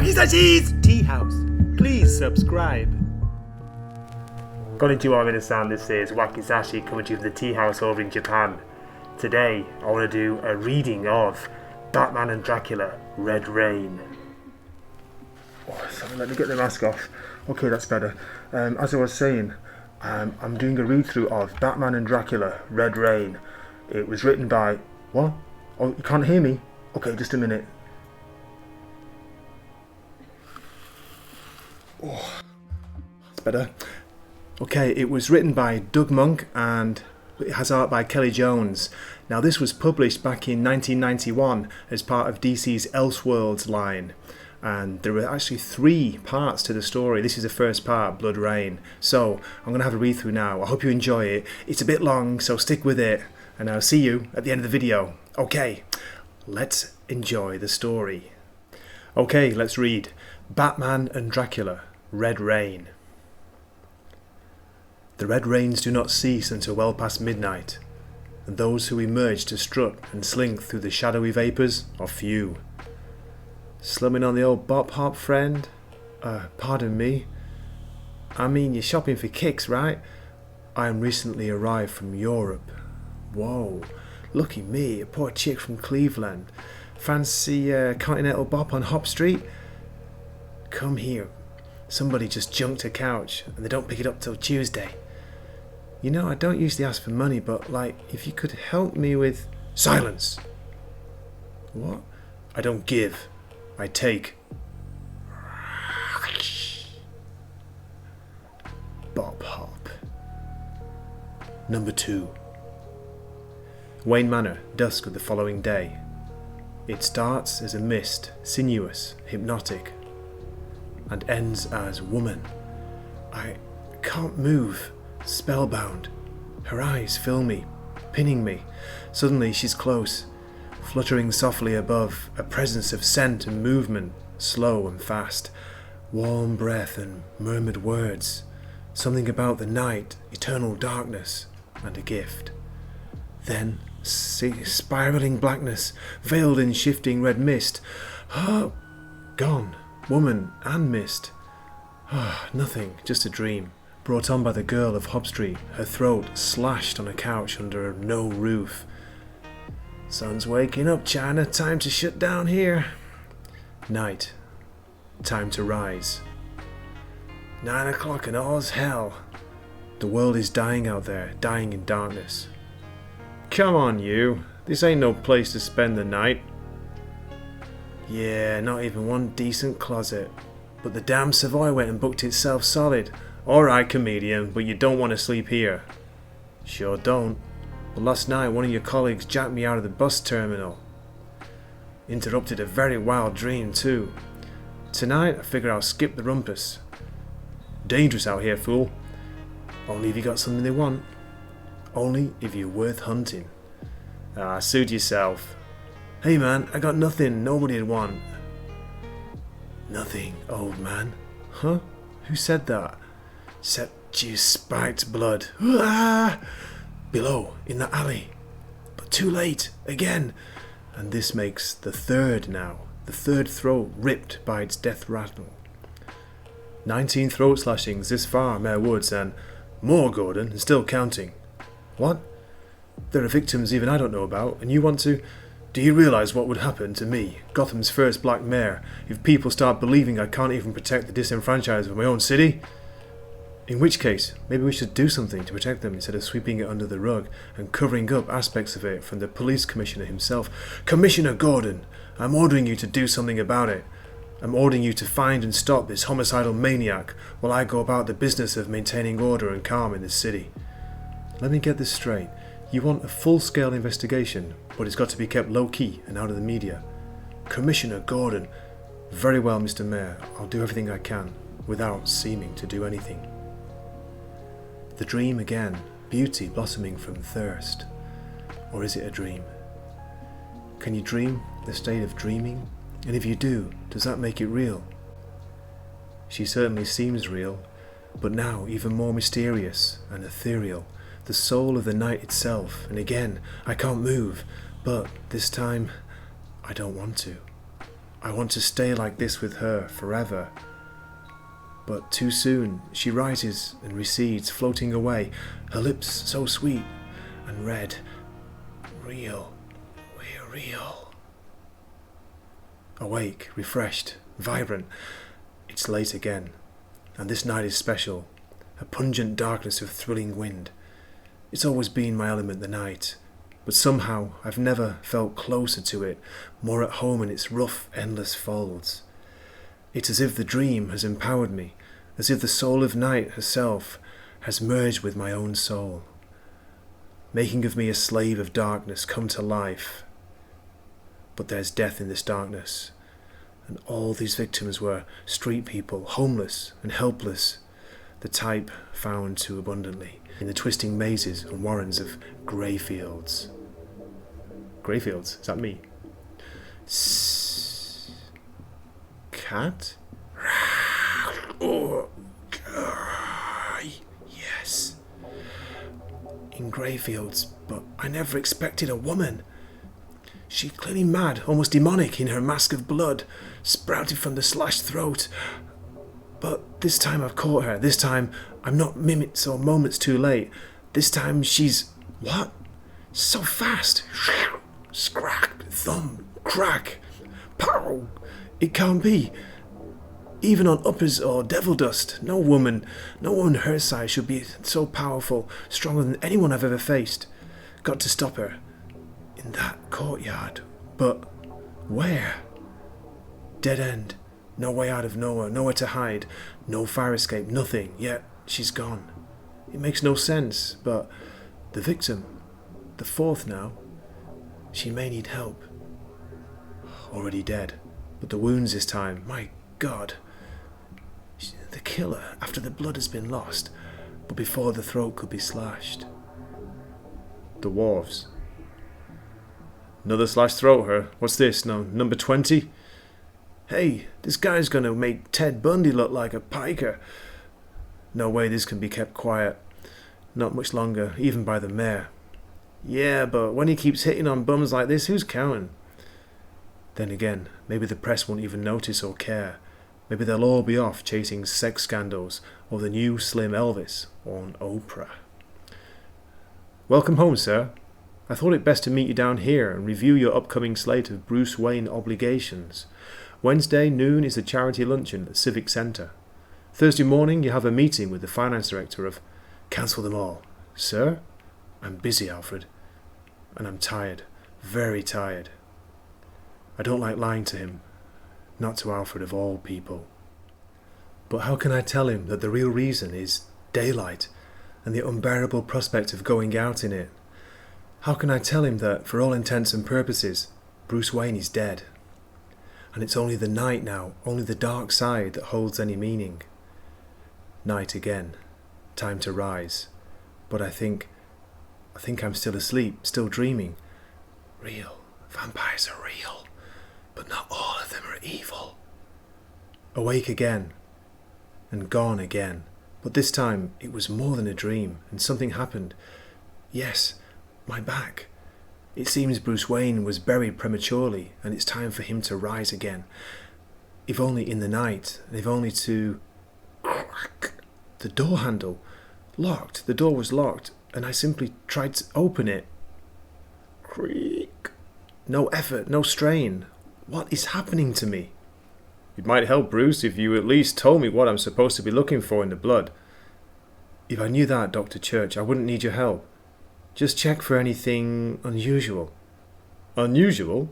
Wakizachi's Tea House. Please subscribe. Konnichiwa minasan, this is Wakizashi coming to you from the tea house over in Japan. Today I want to do a reading of Batman and Dracula, Red Rain. Oh, sorry, let me get the mask off. Okay, that's better. As I was saying, I'm doing a read through of Batman and Dracula, Red Rain. It was written by... What? Oh, you can't hear me? Okay, just a minute. Oh, that's better. Okay, it was written by Doug Monk and it has art by Kelly Jones. Now this was published back in 1991 as part of DC's Elseworlds line. And there were actually 3 parts to the story. This is the first part, Blood Rain. So I'm going to have a read through now. I hope you enjoy it. It's a bit long, so stick with it. And I'll see you at the end of the video. Okay, let's enjoy the story. Okay, let's read Batman and Dracula, Red Rain. The red rains do not cease until well past midnight, and those who emerge to strut and slink through the shadowy vapours are few. Slumming on the old bop hop, friend? Pardon me. I mean, you're shopping for kicks, right? I am recently arrived from Europe. Whoa, lucky me, a poor chick from Cleveland. Fancy continental bop on Hop Street? Come here. Somebody just junked a couch and they don't pick it up till Tuesday. You know, I don't usually ask for money, but like, if you could help me with... Silence! What? I don't give. I take. Bop hop. Number 2. Wayne Manor, dusk of the following day. It starts as a mist, sinuous, hypnotic, and ends as woman. I can't move, spellbound. Her eyes fill me, pinning me. Suddenly she's close, fluttering softly above, a presence of scent and movement, slow and fast, warm breath and murmured words, something about the night, eternal darkness, and a gift. Then, spiraling blackness, veiled in shifting red mist. Gone. Woman and mist. Nothing, just a dream. Brought on by the girl of Hop Street, her throat slashed on a couch under no roof. Sun's waking up, China. Time to shut down here. Night. Time to rise. 9 o'clock and all's hell. The world is dying out there, dying in darkness. Come on, you. This ain't no place to spend the night. Yeah, not even one decent closet. But the damn Savoy went and booked itself solid. Alright, comedian, but you don't want to sleep here. Sure don't. But last night one of your colleagues jacked me out of the bus terminal. Interrupted a very wild dream too. Tonight I figure I'll skip the rumpus. Dangerous out here, fool. Only if you got something they want. Only if you're worth hunting. Suit yourself. Hey man, I got nothing nobody'd want. Nothing, old man. Huh? Who said that? Except you spiked blood. Below, in the alley. But too late, again. And this makes the 3rd now. The 3rd throat ripped by its death rattle. 19 throat slashings this far, Mayor Woods, and more, Gordon, and still counting. What? There are victims even I don't know about, and you want to... Do you realise what would happen to me, Gotham's first black mayor, if people start believing I can't even protect the disenfranchised of my own city? In which case, maybe we should do something to protect them instead of sweeping it under the rug and covering up aspects of it from the police commissioner himself. Commissioner Gordon, I'm ordering you to do something about it. I'm ordering you to find and stop this homicidal maniac while I go about the business of maintaining order and calm in this city. Let me get this straight. You want a full-scale investigation, but it's got to be kept low-key and out of the media. Commissioner Gordon. Very well, Mr. Mayor. I'll do everything I can, without seeming to do anything. The dream again. Beauty blossoming from thirst. Or is it a dream? Can you dream the state of dreaming? And if you do, does that make it real? She certainly seems real, but now even more mysterious and ethereal. The soul of the night itself, and again, I can't move, but this time, I don't want to. I want to stay like this with her forever. But too soon she rises and recedes, floating away, her lips so sweet and red. Real, we're real. Awake, refreshed, vibrant, it's late again, and this night is special, a pungent darkness of thrilling wind. It's always been my element, the night, but somehow I've never felt closer to it, more at home in its rough, endless folds. It's as if the dream has empowered me, as if the soul of night herself has merged with my own soul, making of me a slave of darkness come to life. But there's death in this darkness, and all these victims were street people, homeless and helpless, the type found too abundantly in the twisting mazes and warrens of Greyfields. Greyfields? Is that me? Cat? Oh, yes. In Greyfields, but I never expected a woman. She's clearly mad, almost demonic in her mask of blood, sprouted from the slashed throat. But this time I've caught her. This time I'm not minutes or moments too late. This time she's... What? So fast. Scrack, thumb, crack, pow. It can't be. Even on uppers or devil dust, no woman her size should be so powerful, stronger than anyone I've ever faced. Got to stop her. In that courtyard. But where? Dead end. No way out of nowhere, nowhere to hide, no fire escape, nothing. Yet she's gone. It makes no sense, but the victim, the fourth now, she may need help. Already dead, but the wounds this time, my God. The killer, after the blood has been lost, but before the throat could be slashed. The wharves. Another slashed throat, her. What's this? No, number 20? Hey, this guy's gonna make Ted Bundy look like a piker. No way this can be kept quiet. Not much longer, even by the mayor. Yeah, but when he keeps hitting on bums like this, who's counting? Then again, maybe the press won't even notice or care. Maybe they'll all be off chasing sex scandals or the new Slim Elvis on Oprah. Welcome home, sir. I thought it best to meet you down here and review your upcoming slate of Bruce Wayne obligations. Wednesday noon is a charity luncheon at the Civic Centre. Thursday morning you have a meeting with the finance director of... Cancel them all. Sir? I'm busy, Alfred. And I'm tired. Very tired. I don't like lying to him. Not to Alfred of all people. But how can I tell him that the real reason is daylight and the unbearable prospect of going out in it? How can I tell him that, for all intents and purposes, Bruce Wayne is dead? And it's only the night now, only the dark side that holds any meaning. Night again. Time to rise. But I think I'm still asleep, still dreaming. Real. Vampires are real. But not all of them are evil. Awake again. And gone again. But this time it was more than a dream, and something happened. Yes, my back. It seems Bruce Wayne was buried prematurely, and it's time for him to rise again. If only in the night, and if only to... Crack! The door handle. Locked. The door was locked, and I simply tried to open it. Creak. No effort, no strain. What is happening to me? It might help, Bruce, if you at least told me what I'm supposed to be looking for in the blood. If I knew that, Dr. Church, I wouldn't need your help. Just check for anything unusual. Unusual?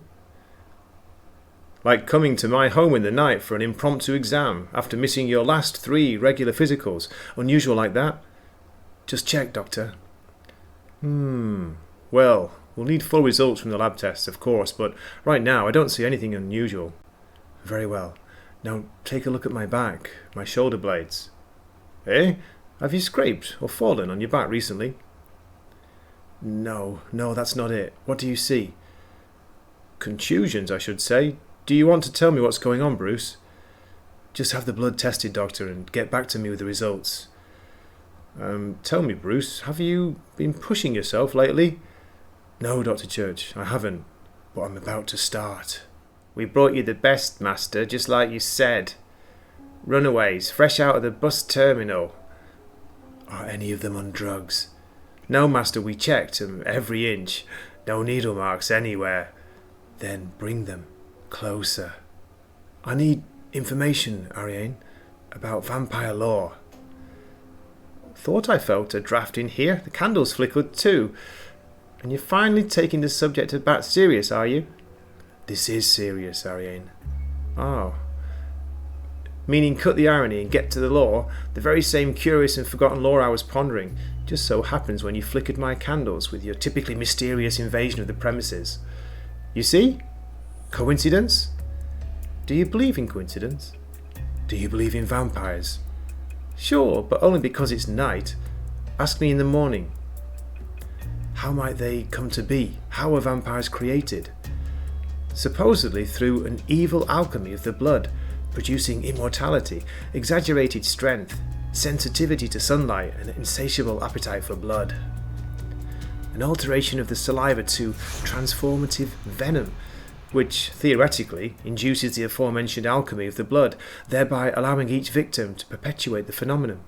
Like coming to my home in the night for an impromptu exam after missing your last 3 regular physicals. Unusual like that? Just check, Doctor. Well, we'll need full results from the lab tests, of course, but right now I don't see anything unusual. Very well. Now take a look at my back, my shoulder blades. Eh? Have you scraped or fallen on your back recently? No, that's not it. What do you see? Contusions, I should say. Do you want to tell me what's going on, Bruce? Just have the blood tested, Doctor, and get back to me with the results. Tell me, Bruce, have you been pushing yourself lately? No, Dr. Church, I haven't, but I'm about to start. We brought you the best, Master, just like you said. Runaways, fresh out of the bus terminal. Are any of them on drugs? No, Master, we checked 'em every inch. No needle marks anywhere. Then bring them closer. I need information, Ariane, about vampire lore. Thought I felt a draft in here. The candles flickered too. And you're finally taking the subject of bats serious, are you? This is serious, Ariane. Oh. Meaning cut the irony and get to the lore, the very same curious and forgotten lore I was pondering, just so happens when you flickered my candles with your typically mysterious invasion of the premises. You see? Coincidence? Do you believe in coincidence? Do you believe in vampires? Sure, but only because it's night. Ask me in the morning. How might they come to be? How are vampires created? Supposedly through an evil alchemy of the blood, producing immortality, exaggerated strength, sensitivity to sunlight, and an insatiable appetite for blood. An alteration of the saliva to transformative venom, which theoretically induces the aforementioned alchemy of the blood, thereby allowing each victim to perpetuate the phenomenon.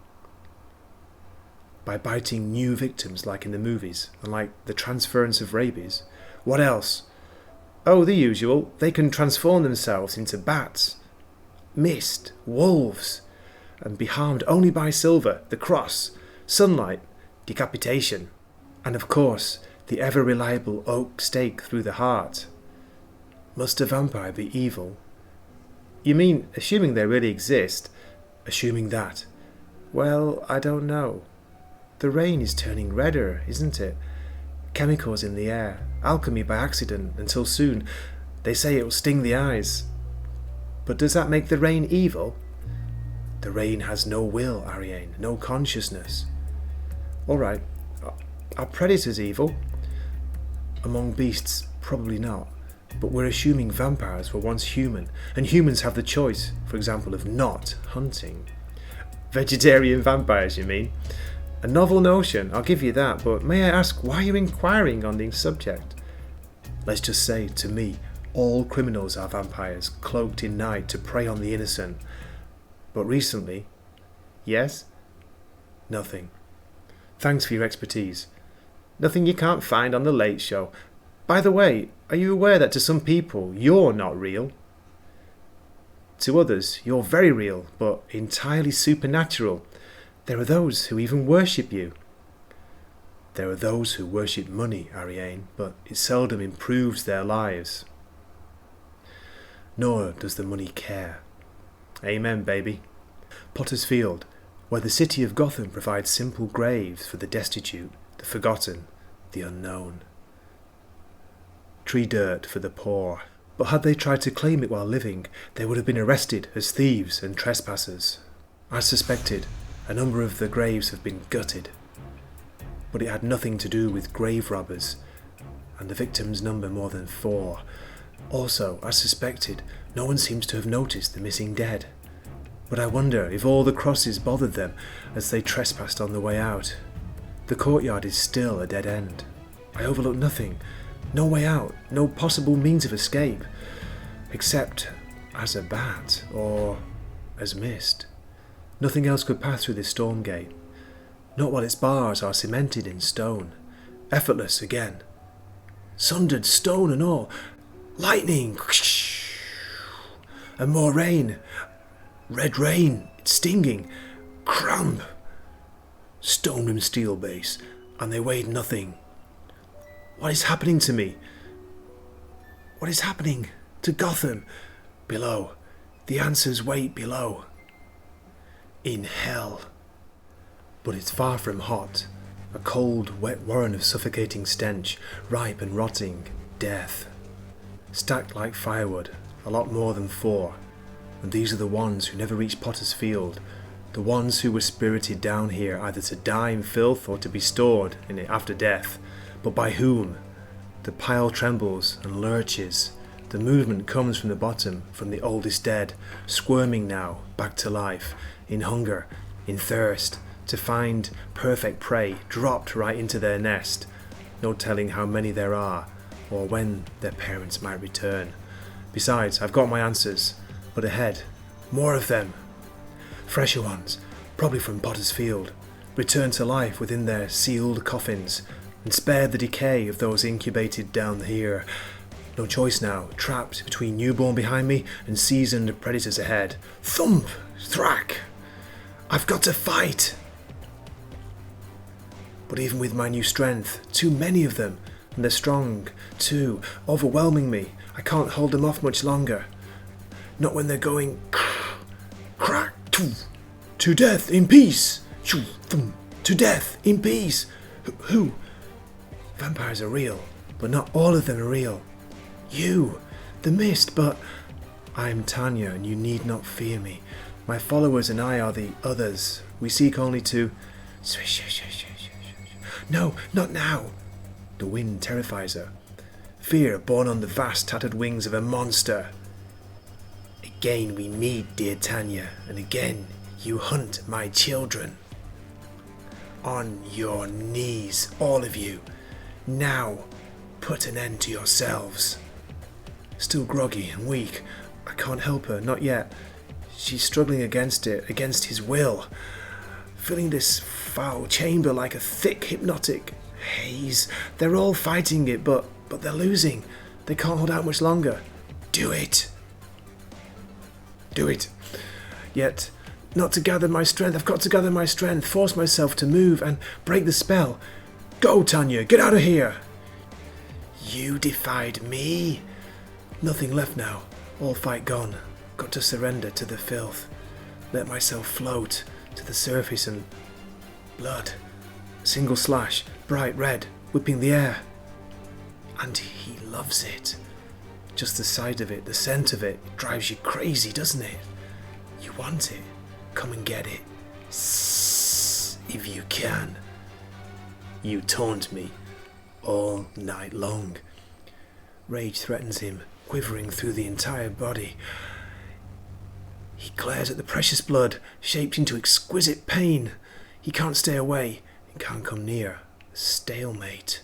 By biting new victims like in the movies, and like the transference of rabies. What else? Oh, the usual. They can transform themselves into bats, mist, wolves, and be harmed only by silver, the cross, sunlight, decapitation, and of course, the ever-reliable oak stake through the heart. Must a vampire be evil? You mean, assuming they really exist, assuming that? Well, I don't know. The rain is turning redder, isn't it? Chemicals in the air, alchemy by accident, until soon, they say it will sting the eyes. But does that make the rain evil? The rain has no will, Ariane, no consciousness. Alright, are predators evil? Among beasts, probably not. But we're assuming vampires were once human, and humans have the choice, for example, of not hunting. Vegetarian vampires, you mean? A novel notion, I'll give you that, but may I ask why you're inquiring on the subject? Let's just say, to me, all criminals are vampires, cloaked in night to prey on the innocent. But recently, yes? Nothing. Thanks for your expertise. Nothing you can't find on the Late Show. By the way, are you aware that to some people, you're not real? To others, you're very real, but entirely supernatural. There are those who even worship you. There are those who worship money, Ariane, but it seldom improves their lives. Nor does the money care. Amen, baby. Potter's Field, where the city of Gotham provides simple graves for the destitute, the forgotten, the unknown. Tree dirt for the poor. But had they tried to claim it while living, they would have been arrested as thieves and trespassers. As suspected, a number of the graves have been gutted. But it had nothing to do with grave robbers, and the victims number more than 4. Also, as suspected, no one seems to have noticed the missing dead. But I wonder if all the crosses bothered them as they trespassed on the way out. The courtyard is still a dead end. I overlook nothing, no way out, no possible means of escape, except as a bat or as mist. Nothing else could pass through this storm gate, not while its bars are cemented in stone. Effortless again. Sundered stone and all. Lightning! And more rain. Red rain. It's stinging. Cramp. Stone and steel base. And they weighed nothing. What is happening to me? What is happening to Gotham? Below. The answers wait below. In hell. But it's far from hot. A cold, wet warren of suffocating stench, ripe and rotting, death. Stacked like firewood, a lot more than 4. And these are the ones who never reached Potter's Field, the ones who were spirited down here either to die in filth or to be stored in it after death. But by whom? The pile trembles and lurches. The movement comes from the bottom, from the oldest dead, squirming now, back to life, in hunger, in thirst, to find perfect prey dropped right into their nest. No telling how many there are, or when their parents might return. Besides, I've got my answers. But ahead, more of them. Fresher ones, probably from Potter's Field, returned to life within their sealed coffins and spared the decay of those incubated down here. No choice now, trapped between newborn behind me and seasoned predators ahead. Thump! Thrack! I've got to fight! But even with my new strength, too many of them, and they're strong, too, overwhelming me. I can't hold them off much longer. Not when they're going crack, to death in peace, to death in peace. Who? Vampires are real, but not all of them are real. You, the mist, but I'm Tanya, and you need not fear me. My followers and I are the others. We seek only to... No, not now. The wind terrifies her. Fear born on the vast tattered wings of a monster. Again we meet, dear Tanya, and again you hunt my children. On your knees, all of you. Now, put an end to yourselves. Still groggy and weak. I can't help her, not yet. She's struggling against it, against his will. Filling this foul chamber like a thick hypnotic haze. They're all fighting it, but they're losing. They can't hold out much longer. Do it. Do it. Yet, not to gather my strength. I've got to gather my strength, force myself to move and break the spell. Go, Tanya, get out of here. You defied me. Nothing left now. All fight gone. Got to surrender to the filth. Let myself float to the surface and blood. A single slash, bright red, whipping the air. And he loves it. Just the sight of it, the scent of it, drives you crazy, doesn't it? You want it. Come and get it. If you can. You taunt me all night long. Rage threatens him, quivering through the entire body. He glares at the precious blood, shaped into exquisite pain. He can't stay away, and can't come near. Stalemate.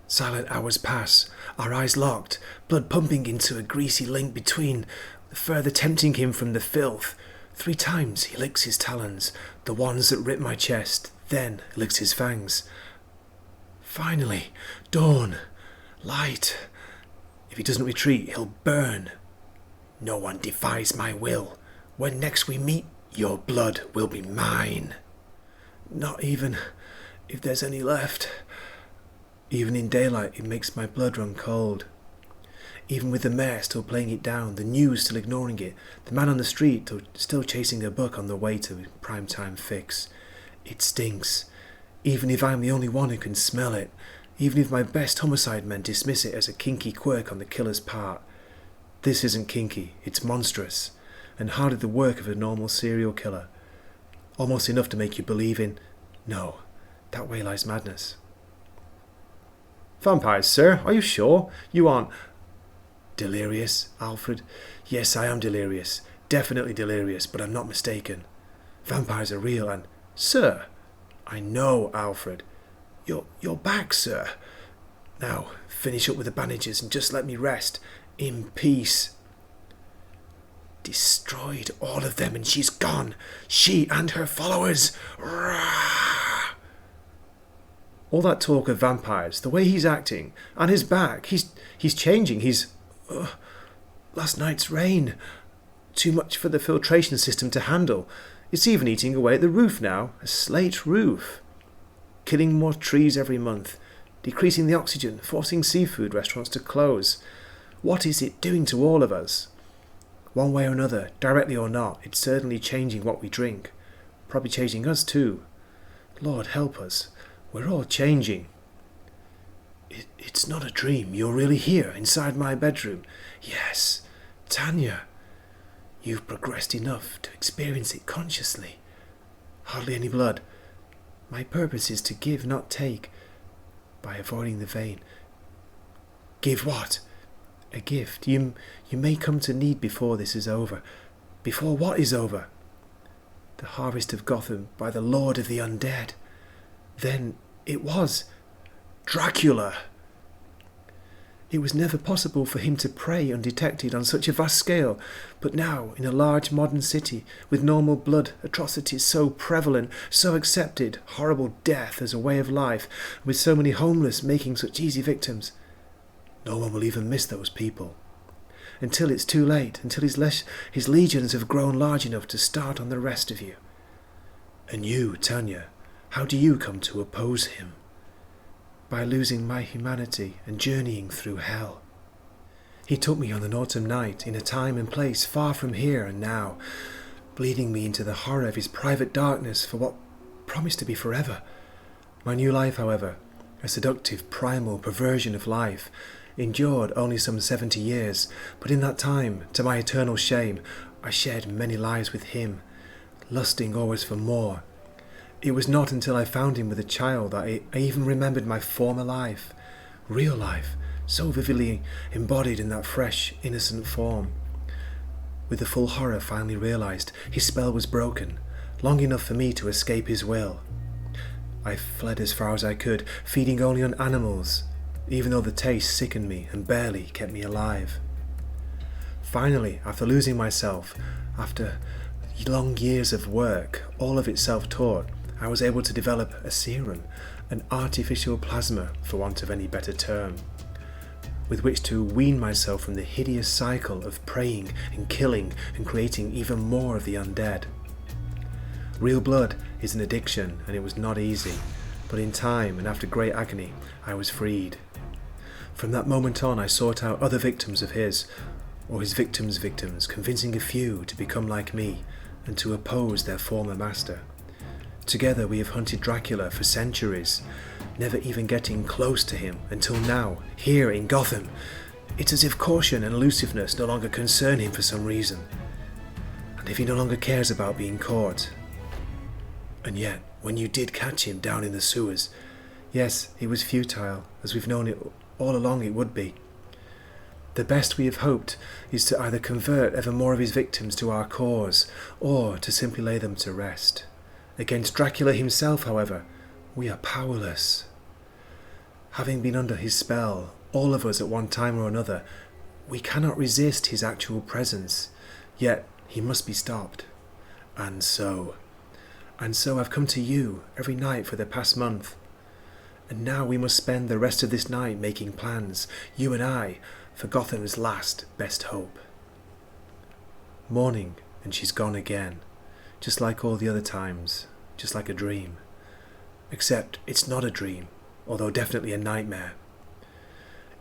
Silent hours pass, our eyes locked, blood pumping into a greasy link between, further tempting him from the filth. 3 times he licks his talons, the ones that rip my chest, then licks his fangs. Finally, dawn, light. If he doesn't retreat, he'll burn. No one defies my will. When next we meet, your blood will be mine. Not even if there's any left. Even in daylight, it makes my blood run cold. Even with the mayor still playing it down, the news still ignoring it, the man on the street still chasing a buck on the way to primetime fix. It stinks. Even if I'm the only one who can smell it. Even if my best homicide men dismiss it as a kinky quirk on the killer's part. This isn't kinky, it's monstrous, and hardly the work of a normal serial killer. Almost enough to make you believe in, no, that way lies madness. Vampires, sir, are you sure? You aren't... Delirious, Alfred? Yes, I am delirious. Definitely delirious, but I'm not mistaken. Vampires are real and... Sir! I know, Alfred. You're back, sir. Now, finish up with the bandages and just let me rest. In peace. Destroyed all of them and she's gone. She and her followers. Rah! All that talk of vampires, the way he's acting, and his back, he's changing. He's... last night's rain. Too much for the filtration system to handle. It's even eating away at the roof now. A slate roof. Killing more trees every month. Decreasing the oxygen. Forcing seafood restaurants to close. What is it doing to all of us? One way or another, directly or not, it's certainly changing what we drink. Probably changing us too. Lord help us. We're all changing. It's not a dream. You're really here, inside my bedroom. Yes, Tanya. You've progressed enough to experience it consciously. Hardly any blood. My purpose is to give, not take, by avoiding the vein. Give what? A gift you may come to need before this is over. Before what is over? The harvest of Gotham by the Lord of the Undead. Then it was Dracula. It was never possible for him to prey undetected on such a vast scale, but now, in a large modern city, with normal blood atrocities so prevalent, so accepted, horrible death as a way of life, with so many homeless making such easy victims, no one will even miss those people. Until it's too late, until his legions have grown large enough to start on the rest of you. And you, Tanya, how do you come to oppose him? By losing my humanity and journeying through hell. He took me on an autumn night in a time and place far from here and now, bleeding me into the horror of his private darkness for what promised to be forever. My new life, however, a seductive primal perversion of life, endured only some 70 years, but in that time, to my eternal shame, I shared many lives with him, lusting always for more. It was not until I found him with a child that I even remembered my former life, real life, so vividly embodied in that fresh, innocent form. With the full horror finally realized, his spell was broken, long enough for me to escape his will. I fled as far as I could, feeding only on animals, even though the taste sickened me and barely kept me alive. Finally, after losing myself, after long years of work, all of it self-taught, I was able to develop a serum, an artificial plasma, for want of any better term, with which to wean myself from the hideous cycle of preying and killing and creating even more of the undead. Real blood is an addiction, and it was not easy, but in time and after great agony, I was freed. From that moment on, I sought out other victims of his, or his victims' victims, convincing a few to become like me and to oppose their former master. Together we have hunted Dracula for centuries, never even getting close to him until now, here in Gotham. It's as if caution and elusiveness no longer concern him for some reason, and if he no longer cares about being caught. And yet, when you did catch him down in the sewers, yes, it was futile, as we've known it all along it would be. The best we have hoped is to either convert ever more of his victims to our cause, or to simply lay them to rest. Against Dracula himself, however, we are powerless. Having been under his spell, all of us at one time or another, we cannot resist his actual presence, yet he must be stopped. And so I've come to you every night for the past month. And now we must spend the rest of this night making plans, you and I, for Gotham's last best hope. Morning, and she's gone again. Just like all the other times, just like a dream. Except it's not a dream, although definitely a nightmare.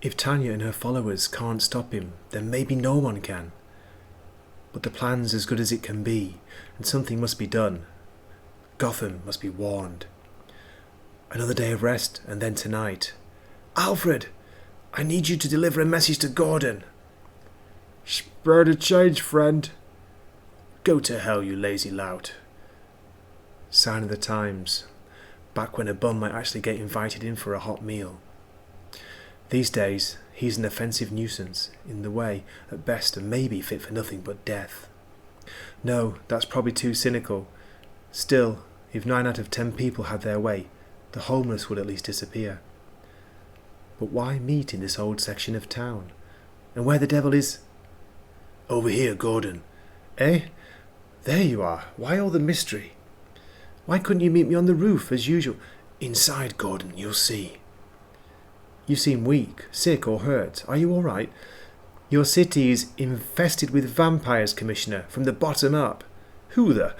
If Tanya and her followers can't stop him, then maybe no one can. But the plan's as good as it can be, and something must be done. Gotham must be warned. Another day of rest, and then tonight. Alfred! I need you to deliver a message to Gordon. Spare the change, friend. Go to hell, you lazy lout. Sign of the times. Back when a bum might actually get invited in for a hot meal. These days, he's an offensive nuisance, in the way, at best, and maybe fit for nothing but death. No, that's probably too cynical. Still, if 9 out of 10 people had their way, the homeless would at least disappear. But why meet in this old section of town? And where the devil is... Over here, Gordon. Eh? There you are. Why all the mystery? Why couldn't you meet me on the roof, as usual? Inside, Gordon, you'll see. You seem weak, sick or hurt. Are you all right? Your city is infested with vampires, Commissioner, from the bottom up. Who the...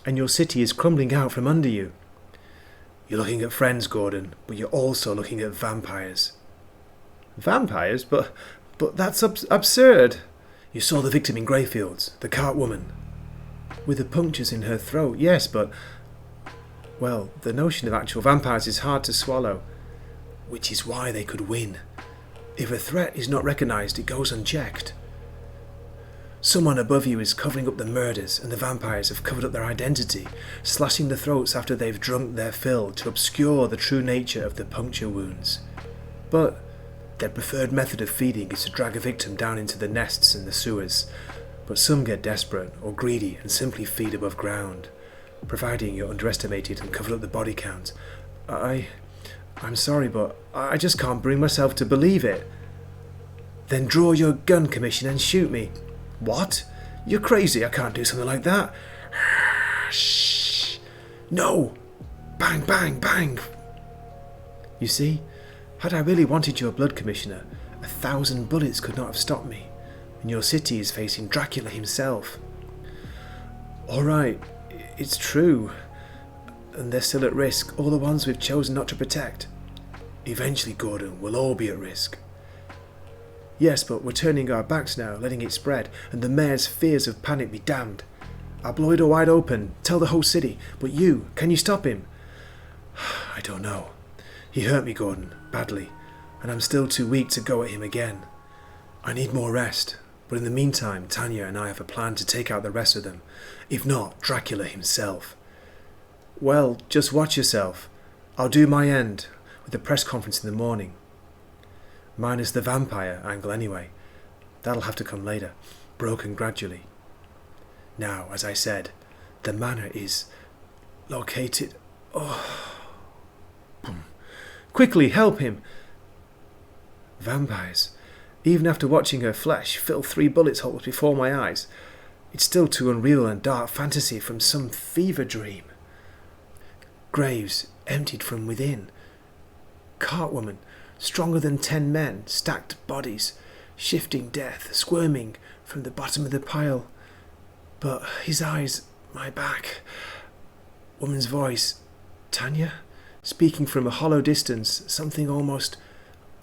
And your city is crumbling out from under you. You're looking at friends, Gordon, but you're also looking at vampires. Vampires? But that's absurd. You saw the victim in Greyfields, the cart woman. With the punctures in her throat, yes, but... Well, the notion of actual vampires is hard to swallow. Which is why they could win. If a threat is not recognised, it goes unchecked. Someone above you is covering up the murders, and the vampires have covered up their identity, slashing the throats after they've drunk their fill to obscure the true nature of the puncture wounds. But their preferred method of feeding is to drag a victim down into the nests in the sewers. But some get desperate or greedy and simply feed above ground, providing you're underestimated and covered up the body count. I'm sorry, but I just can't bring myself to believe it. Then draw your gun, Commissioner, and shoot me. What? You're crazy. I can't do something like that. Shh. No. Bang, bang, bang. You see, had I really wanted your blood, Commissioner, 1,000 bullets could not have stopped me, and your city is facing Dracula himself. All right, it's true, and they're still at risk, all the ones we've chosen not to protect. Eventually, Gordon, we'll all be at risk. Yes, but we're turning our backs now, letting it spread, and the mayor's fears of panic be damned. I'll blow it all wide open, tell the whole city, but you, can you stop him? I don't know. He hurt me, Gordon, badly, and I'm still too weak to go at him again. I need more rest, but in the meantime, Tanya and I have a plan to take out the rest of them, if not Dracula himself. Well, just watch yourself. I'll do my end with the press conference in the morning. Minus the vampire angle anyway. That'll have to come later, broken gradually. Now, as I said, the manor is located... Quickly, help him! Vampires. Even after watching her flesh fill 3 bullet holes before my eyes, it's still too unreal and dark fantasy from some fever dream. Graves emptied from within. Cartwoman, stronger than 10 men, stacked bodies, shifting death, squirming from the bottom of the pile. But his eyes, my back. Woman's voice, Tanya, speaking from a hollow distance, something almost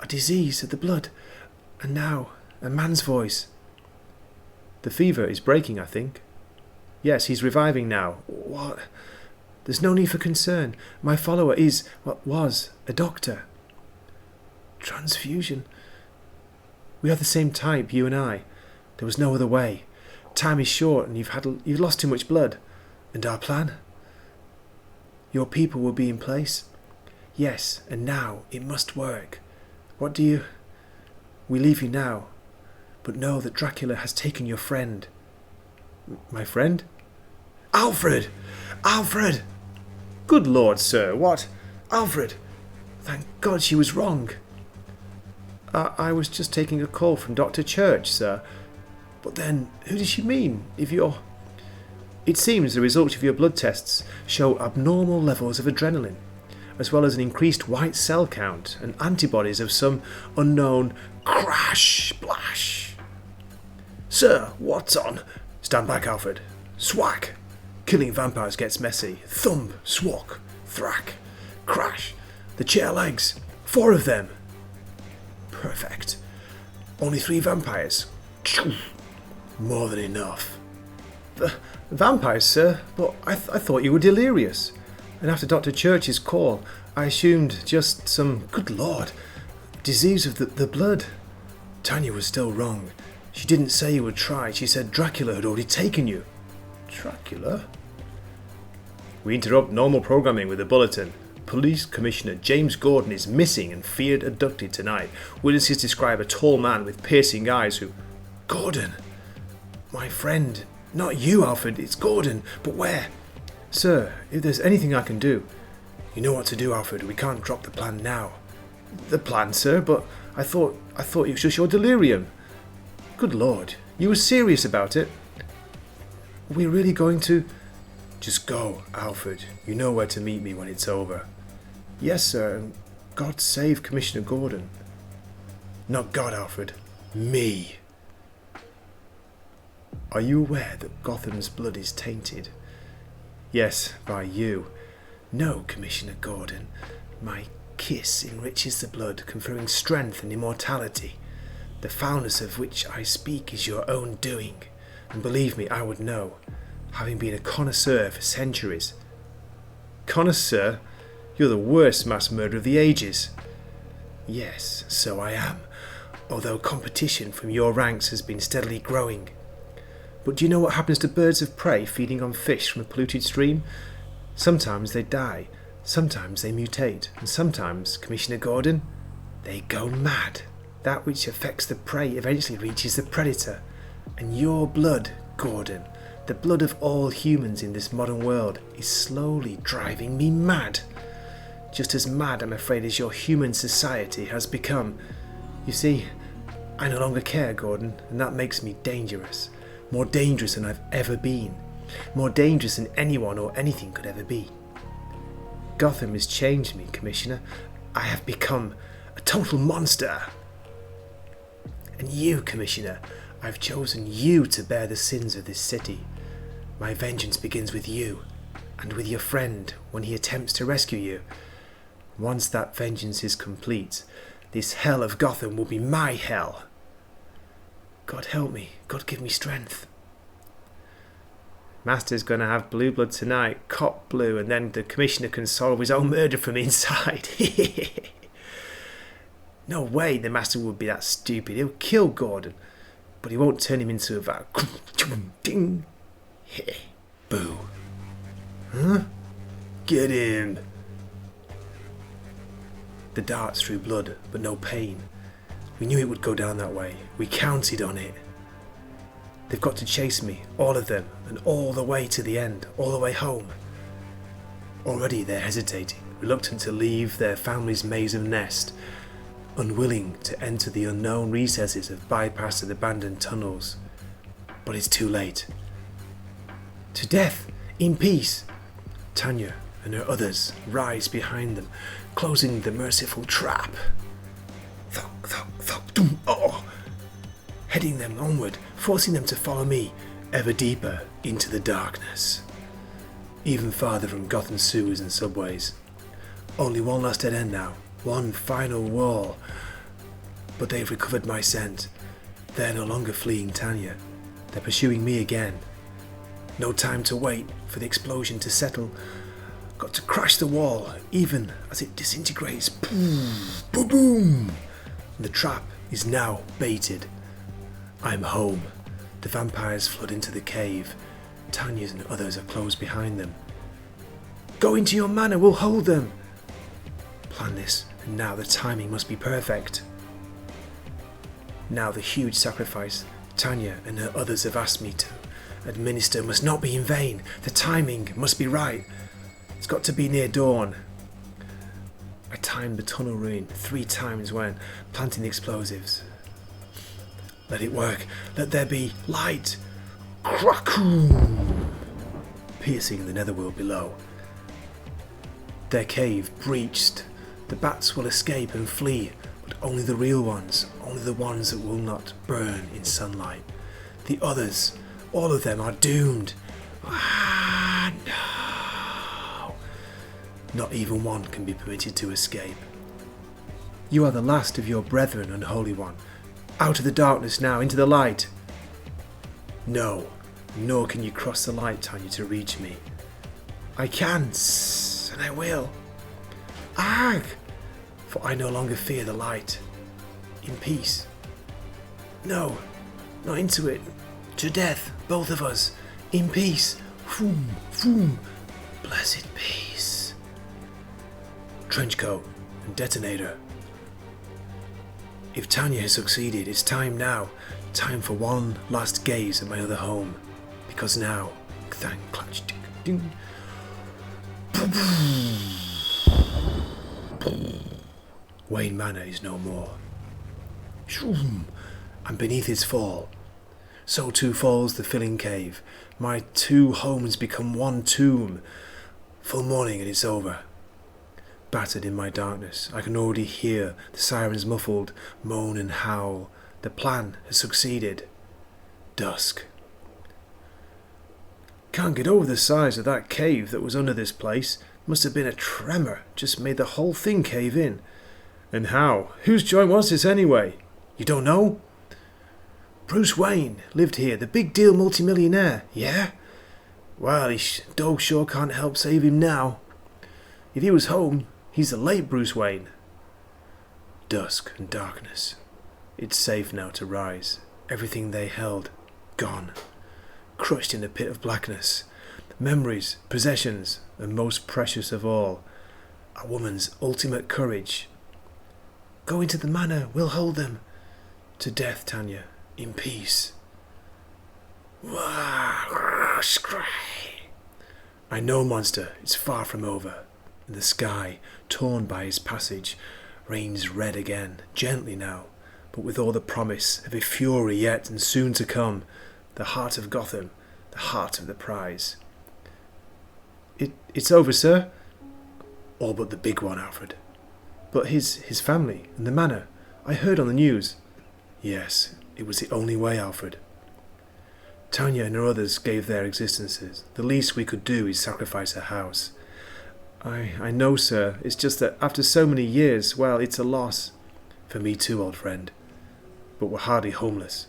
a disease of the blood. And now, a man's voice. The fever is breaking, I think. Yes, he's reviving now. What? There's no need for concern. My follower is, what was, a doctor. Transfusion. We are the same type, you and I. There was no other way. Time is short and you've lost too much blood. And our plan? Your people will be in place? Yes, and now it must work. What do you... We leave you now, but know that Dracula has taken your friend. My friend? Alfred! Alfred! Good Lord, sir, what? Alfred! Thank God she was wrong. I was just taking a call from Dr. Church, sir. But then, who does she mean, if you're... It seems the results of your blood tests show abnormal levels of adrenaline, as well as an increased white cell count and antibodies of some unknown crash splash. Sir, what's on? Stand back, Alfred. Swack. Killing vampires gets messy. Thump, swack, thrack, crash. The chair legs. 4 of them. Perfect. Only 3 vampires. More than enough. Vampires, sir? But I thought you were delirious. And after Dr. Church's call, I assumed just some, good Lord, disease of the blood. Tanya was still wrong. She didn't say you would try. She said Dracula had already taken you. Dracula? We interrupt normal programming with a bulletin. Police Commissioner James Gordon is missing and feared abducted tonight. Witnesses describe a tall man with piercing eyes who... Gordon! My friend. Not you, Alfred. It's Gordon. But where? Sir, if there's anything I can do... You know what to do, Alfred. We can't drop the plan now. The plan, sir? But I thought it was just your delirium. Good Lord. You were serious about it? We're really going to... Just go, Alfred. You know where to meet me when it's over. Yes, sir. And God save Commissioner Gordon. Not God, Alfred. Me. Are you aware that Gotham's blood is tainted? Yes, by you. No, Commissioner Gordon. My kiss enriches the blood, conferring strength and immortality. The foulness of which I speak is your own doing. And believe me, I would know, having been a connoisseur for centuries. Connoisseur? You're the worst mass murderer of the ages. Yes, so I am, although competition from your ranks has been steadily growing. But do you know what happens to birds of prey feeding on fish from a polluted stream? Sometimes they die, sometimes they mutate, and sometimes, Commissioner Gordon, they go mad. That which affects the prey eventually reaches the predator. And your blood, Gordon, the blood of all humans in this modern world, is slowly driving me mad. Just as mad, I'm afraid, as your human society has become. You see, I no longer care, Gordon, and that makes me dangerous. More dangerous than I've ever been. More dangerous than anyone or anything could ever be. Gotham has changed me, Commissioner. I have become a total monster. And you, Commissioner, I've chosen you to bear the sins of this city. My vengeance begins with you, and with your friend when he attempts to rescue you. Once that vengeance is complete, this hell of Gotham will be my hell. God help me. God give me strength. Master's gonna have blue blood tonight, cop blue, and then the Commissioner can solve his own murder from inside. No way the Master would be that stupid. He'll kill Gordon, but he won't turn him into a ding. Boo. Huh? Get him. The darts drew blood, but no pain. We knew it would go down that way. We counted on it. They've got to chase me, all of them, and all the way to the end, all the way home. Already they're hesitating, reluctant to leave their family's maze of nest, unwilling to enter the unknown recesses of bypassed abandoned tunnels. But it's too late. To death, in peace. Tanya and her others rise behind them, closing the merciful trap. Thunk, thunk, thunk, doom, oh! Heading them onward, forcing them to follow me ever deeper into the darkness. Even farther from Gotham's sewers and subways. Only one last dead end now, one final wall. But they've recovered my scent. They're no longer fleeing Tanya. They're pursuing me again. No time to wait for the explosion to settle. Got to crash the wall, even as it disintegrates. Boom, boom, boom. The trap is now baited. I'm home. The vampires flood into the cave. Tanya's and others are closed behind them. Go into your manor, we'll hold them. Plan this, and now the timing must be perfect. Now the huge sacrifice Tanya and her others have asked me to administer must not be in vain. The timing must be right. It's got to be near dawn. I timed the tunnel ruin 3 times when planting the explosives. Let it work. Let there be light. Crackoom! Piercing the netherworld below. Their cave breached. The bats will escape and flee, but only the real ones, only the ones that will not burn in sunlight. The others, all of them are doomed. Ah, no. Not even one can be permitted to escape. You are the last of your brethren, Unholy One. Out of the darkness now, into the light. No, nor can you cross the light, Tanya, to reach me. I can, and I will. Ag! For I no longer fear the light. In peace. No, not into it. To death, both of us. In peace. Foom, foom. Blessed peace. Trenchcoat and detonator. If Tanya has succeeded, it's time now. Time for one last gaze at my other home. Because now, clang, clutch, ding, ding. Wayne Manor is no more. Shroom, and beneath its fall, so too falls the filling cave. My 2 homes become one tomb. Full morning and it's over. Battered in my darkness, I can already hear the siren's muffled moan and howl. The plan has succeeded. Dusk. Can't get over the size of that cave that was under this place. Must have been a tremor, just made the whole thing cave in. And how? Whose joint was this anyway? You don't know? Bruce Wayne lived here, the big deal multimillionaire, yeah? Well, Doe sure can't help save him now. If he was home, he's the late Bruce Wayne. Dusk and darkness. It's safe now to rise. Everything they held, gone. Crushed in a pit of blackness. Memories, possessions, and most precious of all, a woman's ultimate courage. Go into the manor, we'll hold them. To death, Tanya, in peace. I know, monster, it's far from over. And the sky, torn by his passage, rains red again, gently now, but with all the promise of a fury yet and soon to come, the heart of Gotham, the heart of the prize. It's over, sir. All but the big one, Alfred. But his family and the manor. I heard on the news. Yes, it was the only way, Alfred. Tanya and her others gave their existences. The least we could do is sacrifice a house. I know, sir. It's just that after so many years, well, it's a loss. For me too, old friend. But we're hardly homeless.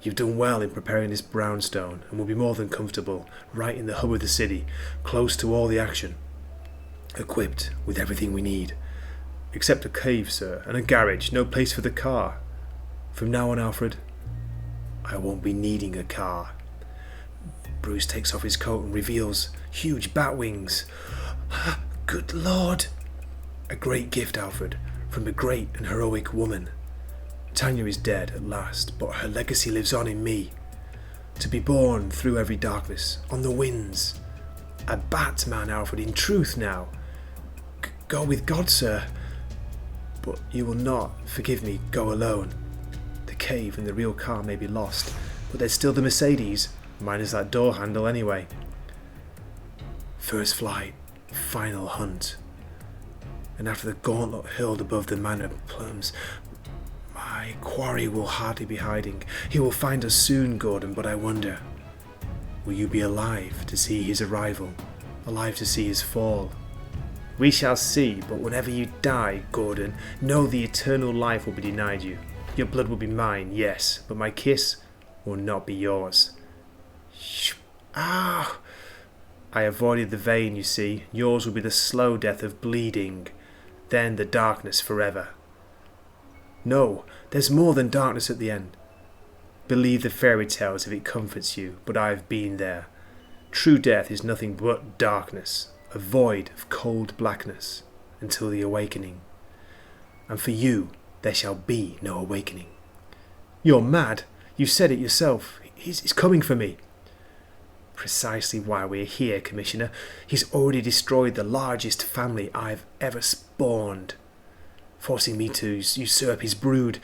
You've done well in preparing this brownstone, and will be more than comfortable, right in the hub of the city, close to all the action. Equipped with everything we need. Except a cave, sir, and a garage, no place for the car. From now on, Alfred, I won't be needing a car. Bruce takes off his coat and reveals huge bat wings. Good Lord! A great gift, Alfred, from a great and heroic woman. Tanya is dead at last, but her legacy lives on in me. To be born through every darkness, on the winds. A Batman, Alfred, in truth now. Go with God, sir. But you will not, forgive me, go alone. The cave and the real car may be lost, but there's still the Mercedes, minus that door handle anyway. First flight, final hunt. And after the gauntlet hurled above the manor plums, my quarry will hardly be hiding. He will find us soon, Gordon, but I wonder, will you be alive to see his arrival, alive to see his fall? We shall see, but whenever you die, Gordon, know the eternal life will be denied you. Your blood will be mine, yes, but my kiss will not be yours. Ah! I avoided the vein, you see. Yours will be the slow death of bleeding, then the darkness forever. No, there's more than darkness at the end. Believe the fairy tales if it comforts you, but I've been there. True death is nothing but darkness, a void of cold blackness, until the awakening. And for you, there shall be no awakening. You're mad. You said it yourself. He's coming for me. Precisely why we're here, Commissioner. He's already destroyed the largest family I've ever spawned, forcing me to usurp his brood.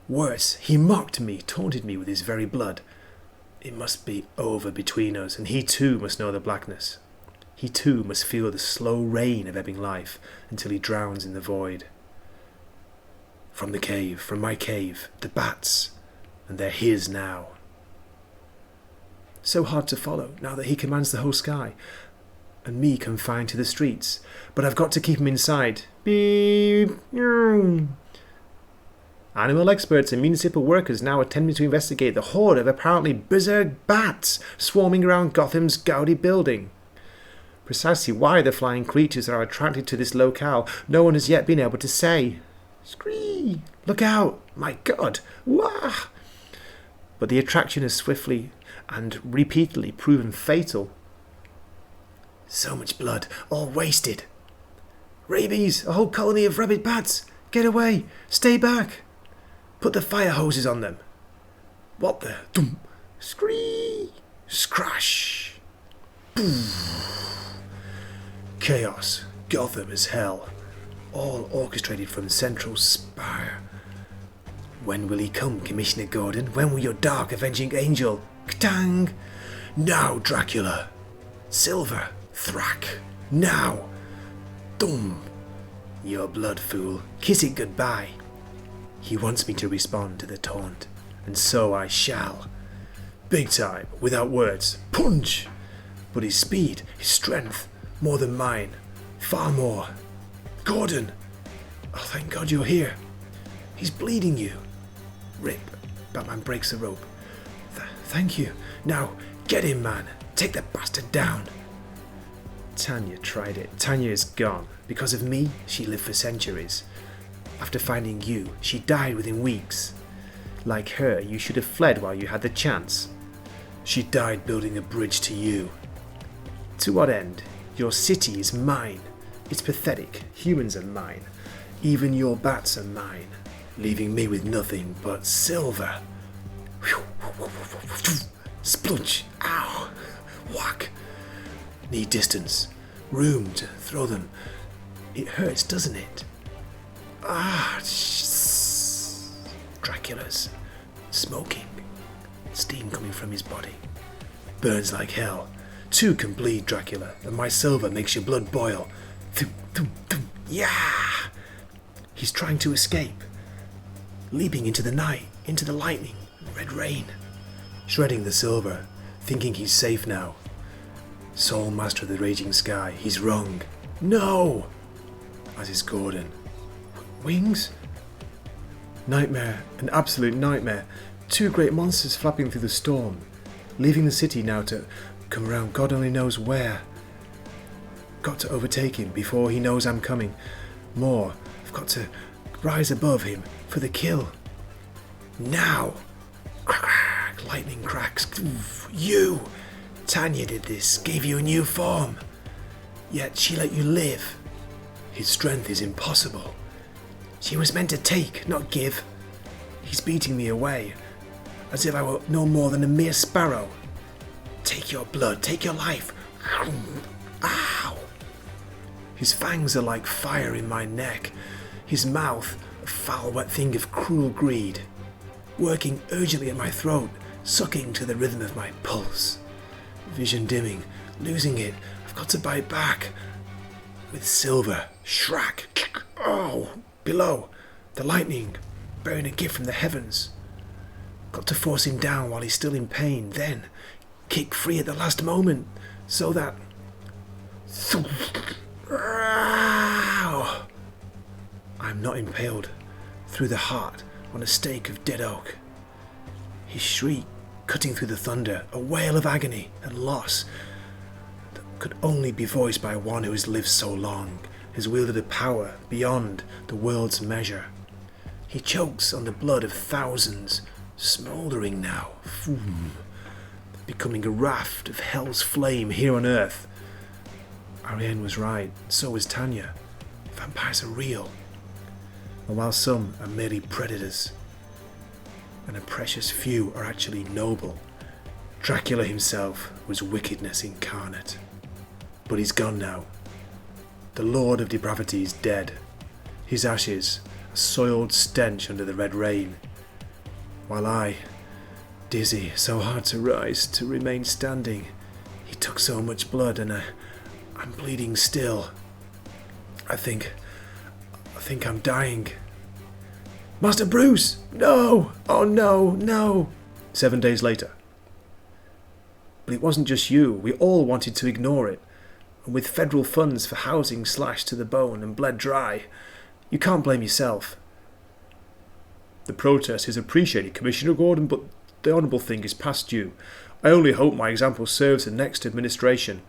Worse, he mocked me, taunted me with his very blood. It must be over between us, and he too must know the blackness. He too must feel the slow rain of ebbing life until he drowns in the void. From the cave, from my cave, the bats, and they're his now. So hard to follow, now that he commands the whole sky, and me confined to the streets. But I've got to keep him inside. Beep. Animal experts and municipal workers now attempting to investigate the horde of apparently berserk bats swarming around Gotham's gaudy building. Precisely why the flying creatures are attracted to this locale, no one has yet been able to say. Scree! Look out! My God! Wah! But the attraction has swiftly and repeatedly proven fatal. So much blood, all wasted. Rabies! A whole colony of rabid bats! Get away! Stay back! Put the fire hoses on them! What the? Dum! Scree! Scrash! Boom! Chaos. Gotham is hell. All orchestrated from Central Spire. When will he come, Commissioner Gordon? When will your dark avenging angel? Ktang! Now, Dracula! Silver! Thrack! Now! Dum! Your blood, fool. Kiss it goodbye. He wants me to respond to the taunt, and so I shall. Big time, without words. Punch! But his speed, his strength, more than mine. Far more. Gordon! Oh, thank God you're here. He's bleeding you. Rip. Batman breaks the rope. Thank you. Now, get him, man. Take the bastard down. Tanya tried it. Tanya is gone. Because of me, she lived for centuries. After finding you, she died within weeks. Like her, you should have fled while you had the chance. She died building a bridge to you. To what end? Your city is mine. It's pathetic. Humans are mine. Even your bats are mine. Leaving me with nothing but silver. Splunch. Ow. Whack. Need distance. Room to throw them. It hurts, doesn't it? Ah. Dracula's. Smoking. Steam coming from his body. Burns like hell. Two can bleed, Dracula, and my silver makes your blood boil. Thum, thum, thum. Yeah! He's trying to escape. Leaping into the night, into the lightning, red rain. Shredding the silver, thinking he's safe now. Sole master of the raging sky, he's wrong. No! As is Gordon. Wings? Nightmare, an absolute nightmare. Two great monsters flapping through the storm, leaving the city now to come around God only knows where. Got to overtake him before he knows I'm coming. More, I've got to rise above him for the kill. Now! Crack, crack, lightning cracks. You! Tanya did this, gave you a new form. Yet she let you live. His strength is impossible. She was meant to take, not give. He's beating me away, as if I were no more than a mere sparrow. Take your blood, take your life. Ow! His fangs are like fire in my neck. His mouth, a foul wet thing of cruel greed. Working urgently at my throat, sucking to the rhythm of my pulse. Vision dimming, losing it. I've got to bite back. With silver, shrack. Oh! Below, the lightning, bearing a gift from the heavens. Got to force him down while he's still in pain, then kick free at the last moment, so that... I'm not impaled through the heart on a stake of dead oak. His shriek, cutting through the thunder, a wail of agony and loss that could only be voiced by one who has lived so long, has wielded a power beyond the world's measure. He chokes on the blood of thousands, smouldering now, becoming a raft of hell's flame here on earth. Ariane was right, so was Tanya. Vampires are real. And while some are merely predators, and a precious few are actually noble, Dracula himself was wickedness incarnate. But he's gone now. The Lord of Depravity is dead. His ashes, a soiled stench under the red rain. While I, dizzy, so hard to rise, to remain standing, he took so much blood and I'm bleeding still. I think I'm dying. Master Bruce! No! Oh no, no! 7 days later. But it wasn't just you. We all wanted to ignore it. And with federal funds for housing slashed to the bone and bled dry, you can't blame yourself. The protest is appreciated, Commissioner Gordon, but the honourable thing is past due. I only hope my example serves the next administration.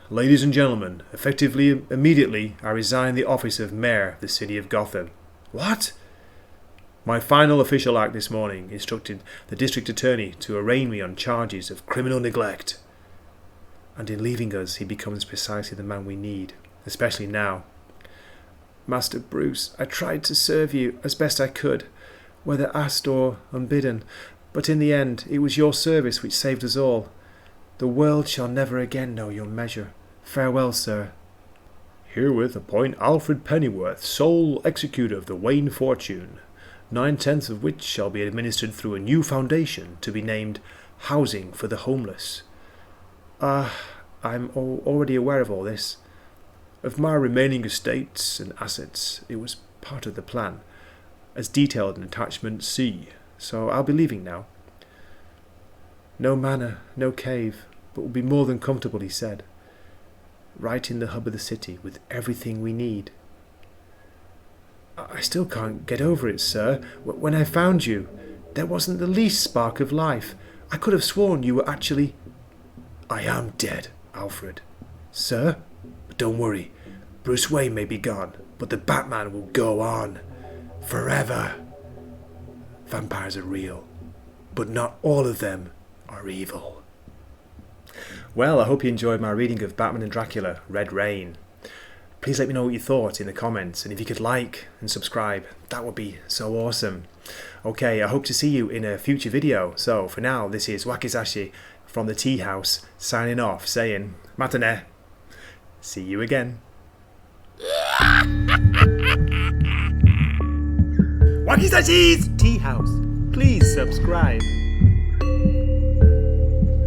Ladies and gentlemen, effectively, immediately, I resign the office of Mayor of the City of Gotham. What? My final official act this morning instructed the District Attorney to arraign me on charges of criminal neglect. And in leaving us, he becomes precisely the man we need, especially now. Master Bruce, I tried to serve you as best I could, whether asked or unbidden, but in the end, it was your service which saved us all. The world shall never again know your measure. Farewell, sir. Herewith appoint Alfred Pennyworth, sole executor of the Wayne fortune, 9/10 of which shall be administered through a new foundation to be named Housing for the Homeless. I'm already aware of all this. Of my remaining estates and assets, it was part of the plan, as detailed in attachment C, so I'll be leaving now. No manor, no cave, but will be more than comfortable, he said. Right in the hub of the city, with everything we need. I still can't get over it, sir. When I found you, there wasn't the least spark of life. I could have sworn you were actually... I am dead, Alfred. Sir? But don't worry. Bruce Wayne may be gone, but the Batman will go on. Forever. Vampires are real, but not all of them are evil. Well, I hope you enjoyed my reading of Batman and Dracula, Red Rain. Please let me know what you thought in the comments, and if you could like and subscribe, that would be so awesome. Okay, I hope to see you in a future video. So for now, this is Wakizashi from the Tea House, signing off, saying matane. See you again. Wakizachi's Tea House. Please subscribe.